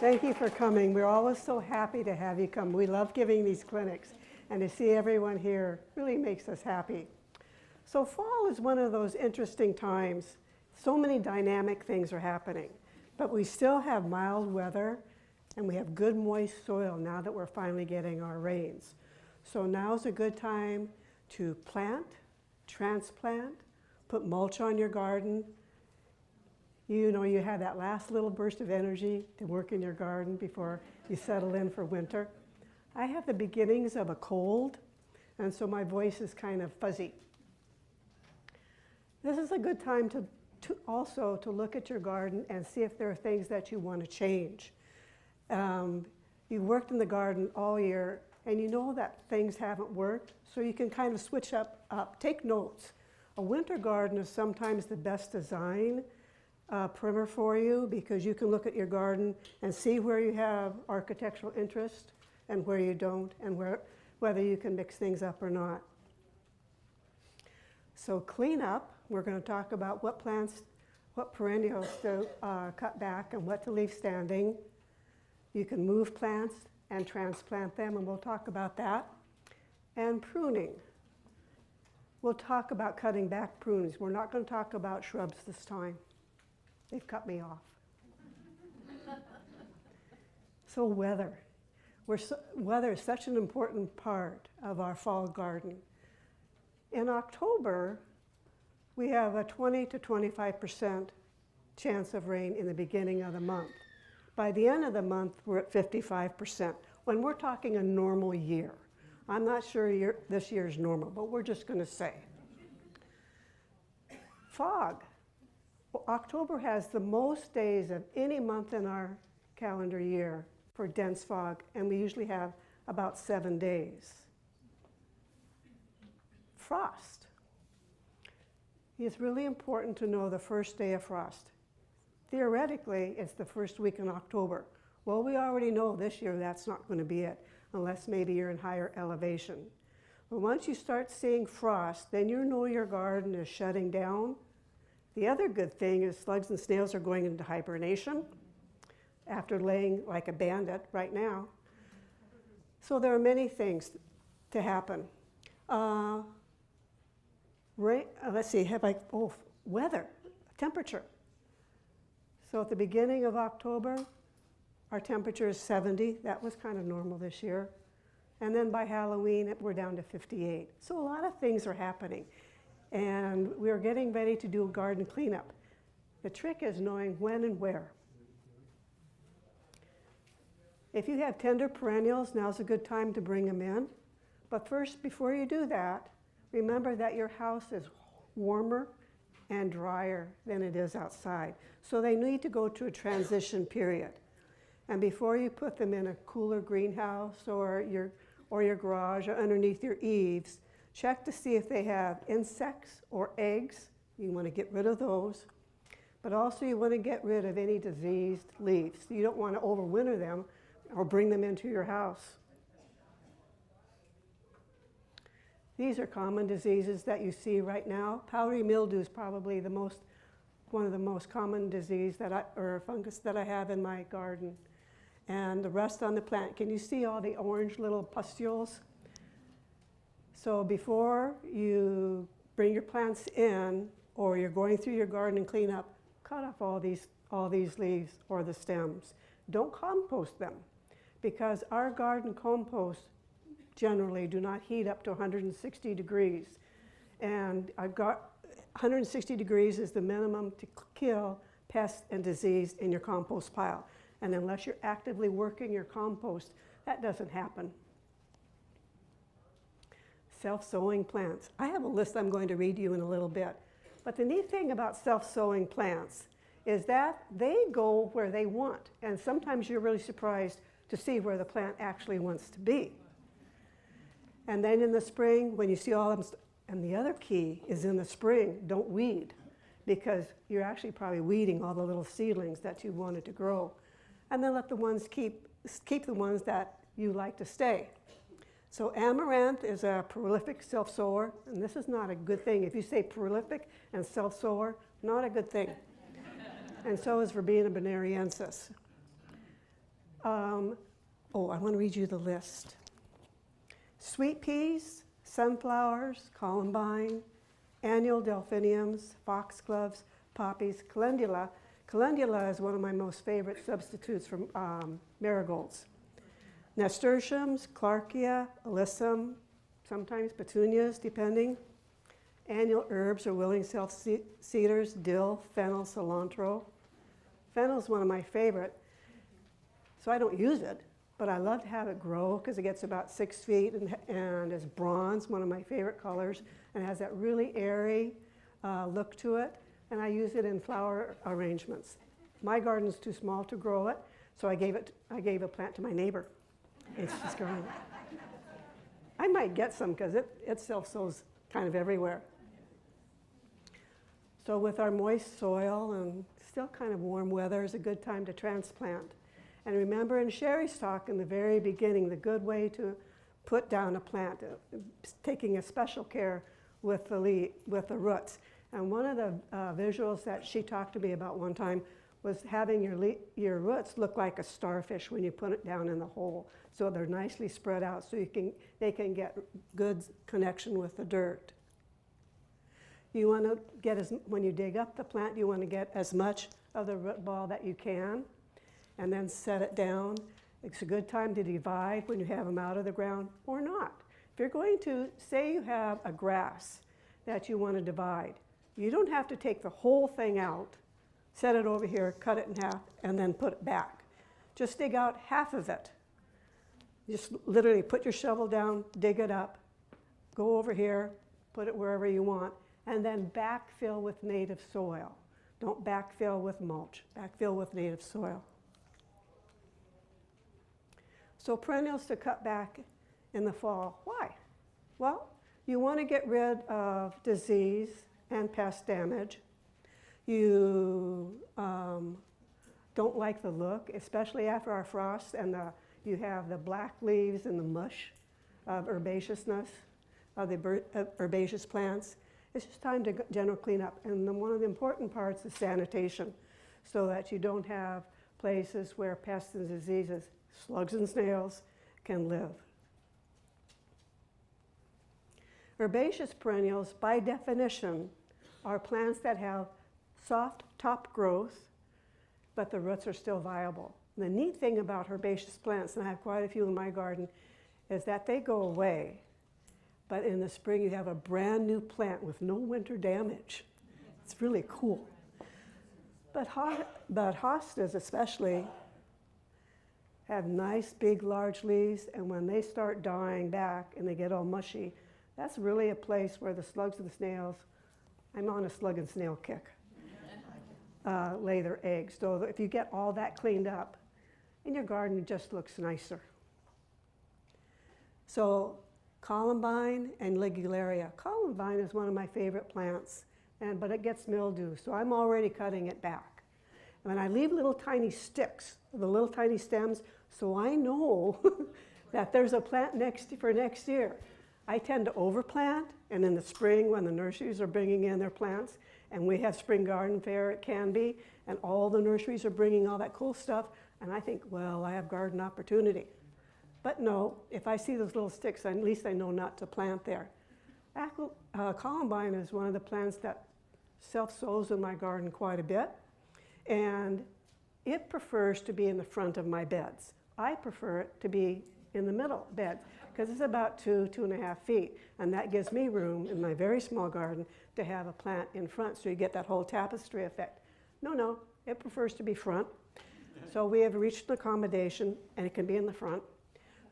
Thank you for coming. We're always so happy to have you come. We love giving these clinics, and to see everyone here really makes us happy. So fall is one of those interesting times. So many dynamic things are happening, but we still have mild weather, and we have good moist soil now that we're finally getting our rains. So now's a good time to plant, transplant, put mulch on your garden. You know, you have that last little burst of energy to work in your garden before you settle in for winter. I have the beginnings of a cold, and so my voice is kind of fuzzy. This is a good time to also look at your garden and see if there are things that you want to change. You've worked in the garden all year, and you know that things haven't worked, so you can kind of switch up. Take notes. A winter garden is sometimes the best design primer for you, because you can look at your garden and see where you have architectural interest and where you don't, and whether you can mix things up or not. So clean up. We're going to talk about what plants, what perennials to cut back and what to leave standing. You can move plants and transplant them, and we'll talk about that. And pruning. We'll talk about cutting back prunes. We're not going to talk about shrubs this time. They've cut me off. So weather. Weather is such an important part of our fall garden. In October, we have a 20 to 25% chance of rain in the beginning of the month. By the end of the month, we're at 55%. When we're talking a normal year, I'm not sure this year's normal, but we're just going to say. Fog. Well, October has the most days of any month in our calendar year for dense fog, and we usually have about 7 days. Frost. It's really important to know the first day of frost. Theoretically, it's the first week in October. Well, we already know this year that's not going to be it, unless maybe you're in higher elevation. But once you start seeing frost, then you know your garden is shutting down. The other good thing is slugs and snails are going into hibernation after laying like a bandit right now. So there are many things to happen. Let's see, weather, temperature. So at the beginning of October, our temperature is 70. That was kind of normal this year. And then by Halloween, we're down to 58. So a lot of things are happening. And we're getting ready to do a garden cleanup. The trick is knowing when and where. If you have tender perennials, now's a good time to bring them in. But first, before you do that, remember that your house is warmer and drier than it is outside. So they need to go to a transition period. And before you put them in a cooler greenhouse or your garage or underneath your eaves, check to see if they have insects or eggs. You want to get rid of those. But also you want to get rid of any diseased leaves. You don't want to overwinter them or bring them into your house. These are common diseases that you see right now. Powdery mildew is probably one of the most common disease or fungus that I have in my garden. And the rust on the plant. Can you see all the orange little pustules? So before you bring your plants in, or you're going through your garden and clean up, cut off all these leaves or the stems. Don't compost them, because our garden compost generally do not heat up to 160 degrees. And 160 degrees is the minimum to kill pests and disease in your compost pile. And unless you're actively working your compost, that doesn't happen. Self-sowing plants. I have a list I'm going to read to you in a little bit. But the neat thing about self-sowing plants is that they go where they want. And sometimes you're really surprised to see where the plant actually wants to be. And then in the spring, when you see all of them, and the other key is in the spring, don't weed, because you're actually probably weeding all the little seedlings that you wanted to grow. And then let the ones keep the ones that you like to stay. So amaranth is a prolific self-sower, and this is not a good thing. If you say prolific and self-sower, not a good thing. And so is Verbena bonariensis. I want to read you the list. Sweet peas, sunflowers, columbine, annual delphiniums, foxgloves, poppies, calendula. Calendula is one of my most favorite substitutes for marigolds. Nasturtiums, clarkia, alyssum, sometimes petunias, depending. Annual herbs or willing self-seeders, dill, fennel, cilantro. Fennel is one of my favorite, so I don't use it, but I love to have it grow because it gets about 6 feet and is bronze, one of my favorite colors, and has that really airy look to it, and I use it in flower arrangements. My garden's too small to grow it, so I gave a plant to my neighbor. It's just growing. I might get some because it self-sows kind of everywhere. So with our moist soil and still kind of warm weather is a good time to transplant. And remember in sherry stock in the very beginning, the good way to put down a plant, taking a special care with the roots. And one of the visuals that she talked to me about one time was having your roots look like a starfish when you put it down in the hole. So they're nicely spread out so they can get good connection with the dirt. You want to get, when you dig up the plant, you want to get as much of the root ball that you can and then set it down. It's a good time to divide when you have them out of the ground or not. If you're going to, say you have a grass that you want to divide, you don't have to take the whole thing out, set it over here, cut it in half, and then put it back. Just dig out half of it. Just literally put your shovel down, dig it up, go over here, put it wherever you want, and then backfill with native soil. Don't backfill with mulch, backfill with native soil. So perennials to cut back in the fall. Why? Well, you want to get rid of disease and pest damage. You don't like the look, especially after our frosts and you have the black leaves and the mush of herbaceousness of the herbaceous plants. It's just time to general cleanup. And one of the important parts is sanitation so that you don't have places where pests and diseases, slugs and snails, can live. Herbaceous perennials, by definition, are plants that have soft top growth, but the roots are still viable. And the neat thing about herbaceous plants, and I have quite a few in my garden, is that they go away. But in the spring, you have a brand new plant with no winter damage. It's really cool. But hostas especially have nice, big, large leaves, and when they start dying back and they get all mushy, that's really a place where the slugs and the snails, I'm on a slug and snail kick, lay their eggs. So if you get all that cleaned up, in your garden it just looks nicer. So columbine and ligularia. Columbine is one of my favorite plants, but it gets mildew, so I'm already cutting it back. And I leave little tiny sticks, the little tiny stems, so I know that there's a plant for next year. I tend to overplant, and in the spring when the nurseries are bringing in their plants, and we have spring garden fair at Canby, and all the nurseries are bringing all that cool stuff, and I think, well, I have garden opportunity. But no, if I see those little sticks, at least I know not to plant there. Columbine is one of the plants that self-sows in my garden quite a bit, and it prefers to be in the front of my beds. I prefer it to be in the middle bed because it's about 2.5 feet, and that gives me room in my very small garden to have a plant in front so you get that whole tapestry effect. No, it prefers to be front. So we have reached an accommodation, and it can be in the front.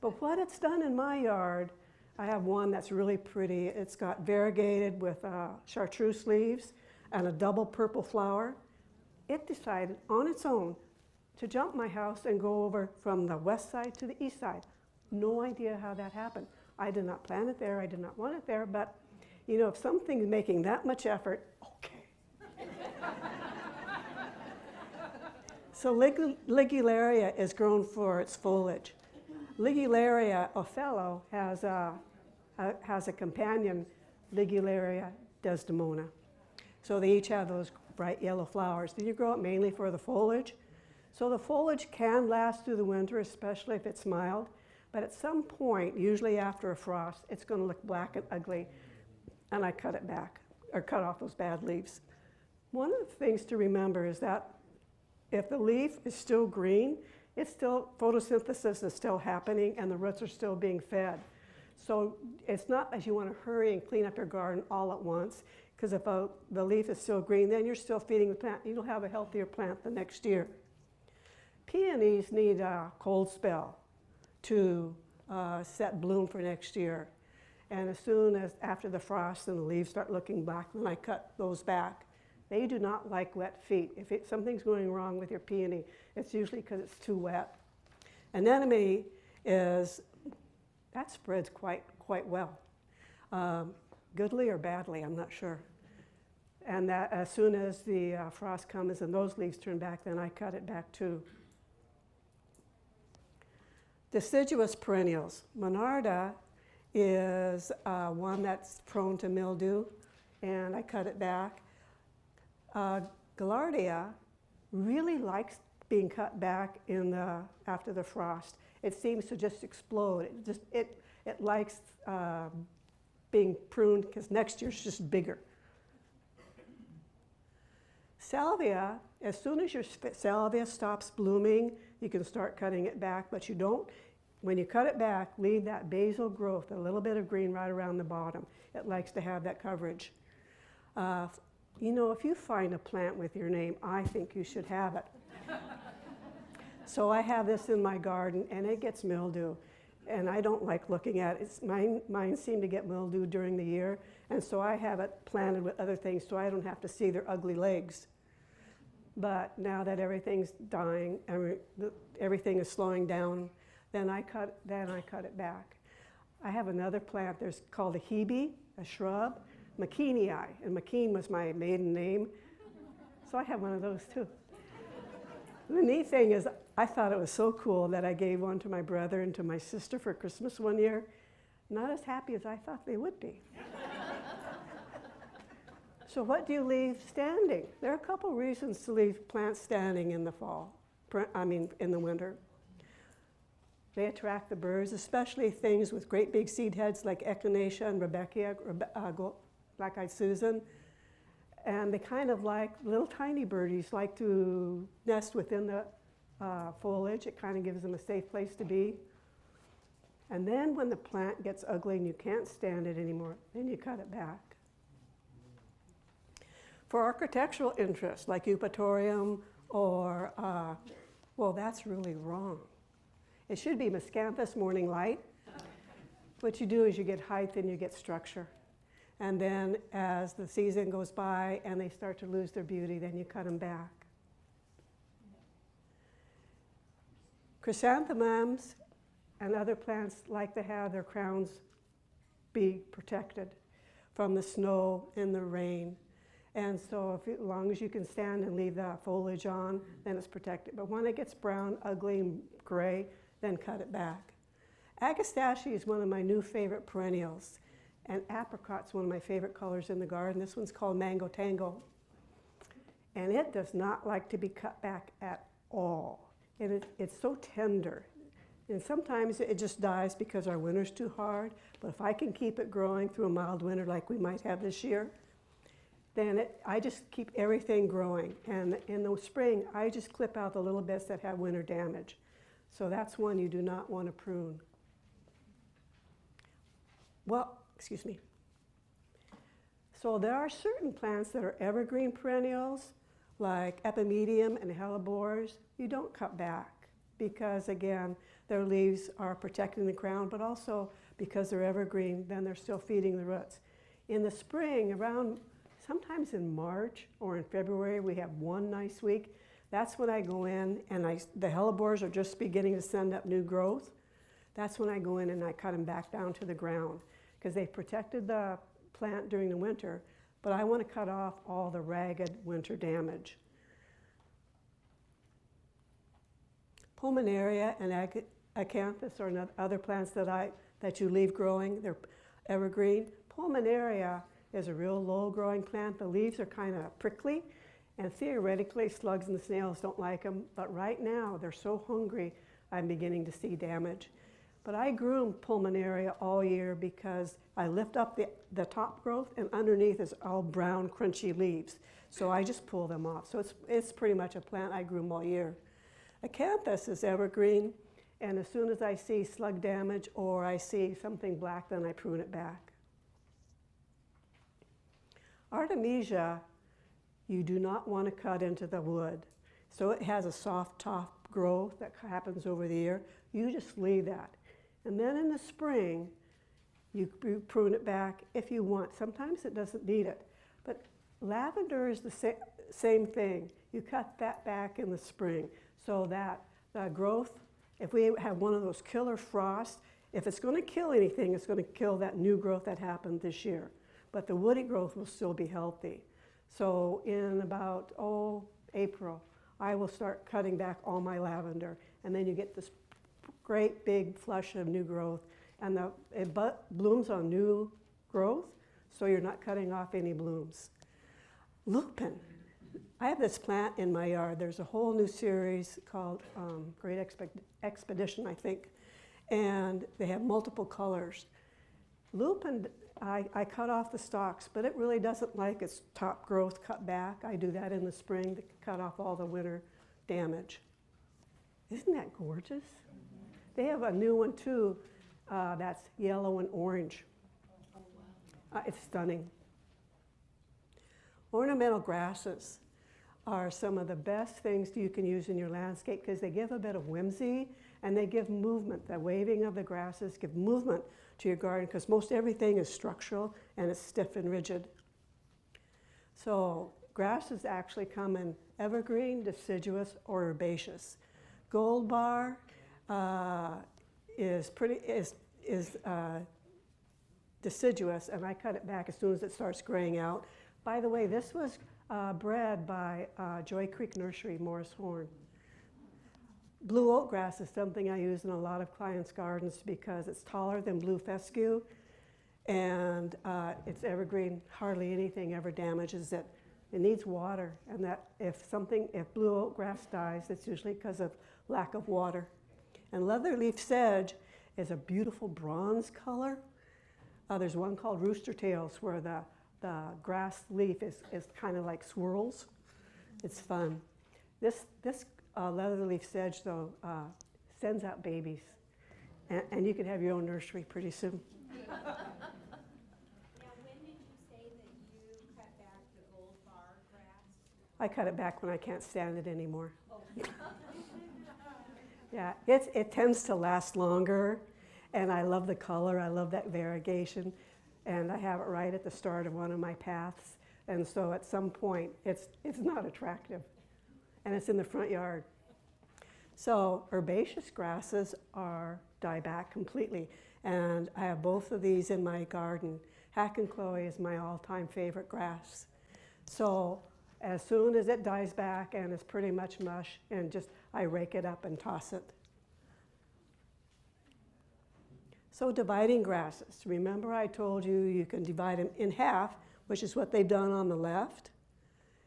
But what it's done in my yard, I have one that's really pretty. It's got variegated with chartreuse leaves and a double purple flower. It decided on its own to jump my house and go over from the west side to the east side. No idea how that happened. I did not plan it there. I did not want it there. But, you know, if something's making that much effort, okay. So ligularia is grown for its foliage. Ligularia Othello has a companion, Ligularia desdemona. So they each have those bright yellow flowers. Then you grow it mainly for the foliage. So the foliage can last through the winter, especially if it's mild. But at some point, usually after a frost, it's going to look black and ugly, and I cut it back, or cut off those bad leaves. One of the things to remember is that if the leaf is still green, it's still, photosynthesis is still happening and the roots are still being fed. So it's not as you want to hurry and clean up your garden all at once, because if the leaf is still green, then you're still feeding the plant. You'll have a healthier plant the next year. Peonies need a cold spell to set bloom for next year. And as soon as after the frost and the leaves start looking black, then I cut those back. They do not like wet feet. If something's going wrong with your peony, it's usually because it's too wet. Anemone is, that spreads quite well. Goodly or badly, I'm not sure. And that as soon as the frost comes and those leaves turn back, then I cut it back too. Deciduous perennials. Monarda is one that's prone to mildew, and I cut it back. Gaillardia really likes being cut back after the frost. It seems to just explode. It likes being pruned because next year's just bigger. Salvia, as soon as your salvia stops blooming, you can start cutting it back, but you don't, when you cut it back, leave that basal growth, a little bit of green right around the bottom. It likes to have that coverage. You know, if you find a plant with your name, I think you should have it. So I have this in my garden, and it gets mildew, and I don't like looking at it. Mine seem to get mildew during the year, and so I have it planted with other things so I don't have to see their ugly legs. But now that everything's dying, everything is slowing down, then I cut it back. I have another plant. There's called a hebe, a shrub, McKeaney, and McKean was my maiden name, so I have one of those too. The neat thing is, I thought it was so cool that I gave one to my brother and to my sister for Christmas one year. Not as happy as I thought they would be. So what do you leave standing? There are a couple reasons to leave plants standing in the fall, in the winter. They attract the birds, especially things with great big seed heads like Echinacea and Rebecca, Black-eyed Susan. And they kind of like, little tiny birdies like to nest within the foliage. It kind of gives them a safe place to be. And then when the plant gets ugly and you can't stand it anymore, then you cut it back. For architectural interests like eupatorium or, well, that's really wrong. It should be Miscanthus morning light. What you do is you get height and you get structure. And then as the season goes by and they start to lose their beauty, then you cut them back. Chrysanthemums and other plants like to have their crowns be protected from the snow and the rain. And so as long as you can stand and leave the foliage on, then it's protected. But when it gets brown, ugly, and gray, then cut it back. Agastache is one of my new favorite perennials. And apricot's one of my favorite colors in the garden. This one's called Mango Tango. And it does not like to be cut back at all. And it's so tender. And sometimes it just dies because our winter's too hard. But if I can keep it growing through a mild winter like we might have this year, then I just keep everything growing. And in the spring, I just clip out the little bits that have winter damage. So that's one you do not want to prune. Well, excuse me. So there are certain plants that are evergreen perennials, like epimedium and hellebores. You don't cut back because, again, their leaves are protecting the crown, but also because they're evergreen, then they're still feeding the roots. In the spring, around sometimes in March or in February, we have one nice week. That's when I go in and the hellebores are just beginning to send up new growth. That's when I go in and I cut them back down to the ground because they've protected the plant during the winter, but I want to cut off all the ragged winter damage. Pulmonaria and acanthus or other plants that you leave growing, they're evergreen. Pulmonaria is a real low-growing plant. The leaves are kind of prickly, and theoretically slugs and snails don't like them, but right now they're so hungry I'm beginning to see damage. But I groom pulmonaria all year because I lift up the top growth, and underneath is all brown, crunchy leaves. So I just pull them off. So it's pretty much a plant I groom all year. Acanthus is evergreen, and as soon as I see slug damage or I see something black, then I prune it back. Artemisia, you do not want to cut into the wood. So it has a soft top growth that happens over the year. You just leave that. And then in the spring, you prune it back if you want. Sometimes it doesn't need it. But lavender is the same thing. You cut that back in the spring so that the growth, if we have one of those killer frosts, if it's going to kill anything, it's going to kill that new growth that happened this year. But the woody growth will still be healthy. So in about, April, I will start cutting back all my lavender. And then you get this great big flush of new growth. And it blooms on new growth, so you're not cutting off any blooms. Lupin. I have this plant in my yard. There's a whole new series called Great Expedition, I think. And they have multiple colors. Lupin, I cut off the stalks, but it really doesn't like its top growth cut back. I do that in the spring to cut off all the winter damage. Isn't that gorgeous? They have a new one too that's yellow and orange. It's stunning. Ornamental grasses are some of the best things you can use in your landscape because they give a bit of whimsy and they give movement. The waving of the grasses give movement to your garden because most everything is structural and it's stiff and rigid. So grasses actually come in evergreen, deciduous, or herbaceous. Gold bar is deciduous, and I cut it back as soon as it starts graying out. By the way, this was bred by Joy Creek Nursery, Morris Horn. Blue oak grass is something I use in a lot of clients' gardens because it's taller than blue fescue, and it's evergreen. Hardly anything ever damages it. It needs water, and that if blue oak grass dies, it's usually because of lack of water. And leatherleaf sedge is a beautiful bronze color. There's one called rooster tails where the grass leaf is kind of like swirls. It's fun. This leatherleaf sedge, though, sends out babies. And you can have your own nursery pretty soon. Now, when did you say that you cut back the gold bar grass? I cut it back when I can't stand it anymore. Oh. Yeah, it tends to last longer, and I love the color. I love that variegation, and I have it right at the start of one of my paths, and so at some point it's not attractive, and it's in the front yard. So herbaceous grasses die back completely, and I have both of these in my garden. Hack and Chloe is my all-time favorite grass. So as soon as it dies back and it's pretty much mush, and I rake it up and toss it. So dividing grasses. Remember I told you you can divide them in half, which is what they've done on the left.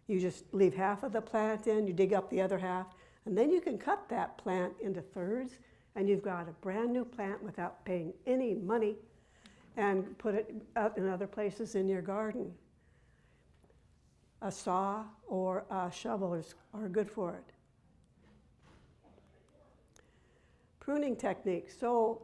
You just leave half of the plant in, you dig up the other half, and then you can cut that plant into thirds, and you've got a brand new plant without paying any money, and put it out in other places in your garden. A saw or a shovel are good for it. Pruning techniques. So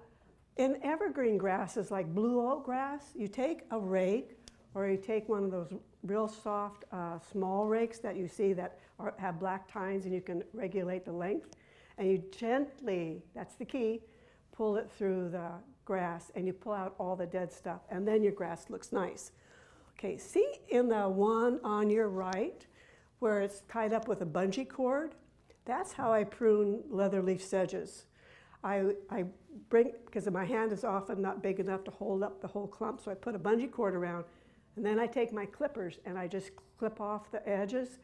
in evergreen grasses like blue oak grass, you take a rake or you take one of those real soft small rakes that you see that have black tines and you can regulate the length, and you gently, that's the key, pull it through the grass and you pull out all the dead stuff, and then your grass looks nice. Okay, see in the one on your right where it's tied up with a bungee cord? That's how I prune leatherleaf sedges. I bring, because my hand is often not big enough to hold up the whole clump, so I put a bungee cord around, and then I take my clippers and I just clip off the edges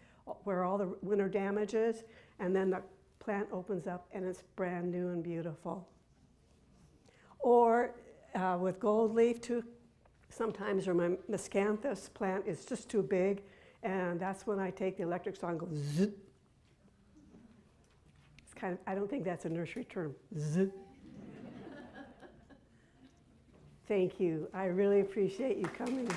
where all the winter damage is, and then the plant opens up and it's brand new and beautiful. Or with gold leaf too, sometimes or my miscanthus plant is just too big, and that's when I take the electric saw and go zip. It's kind of, I don't think that's a nursery term, zip. Thank you. I really appreciate you coming.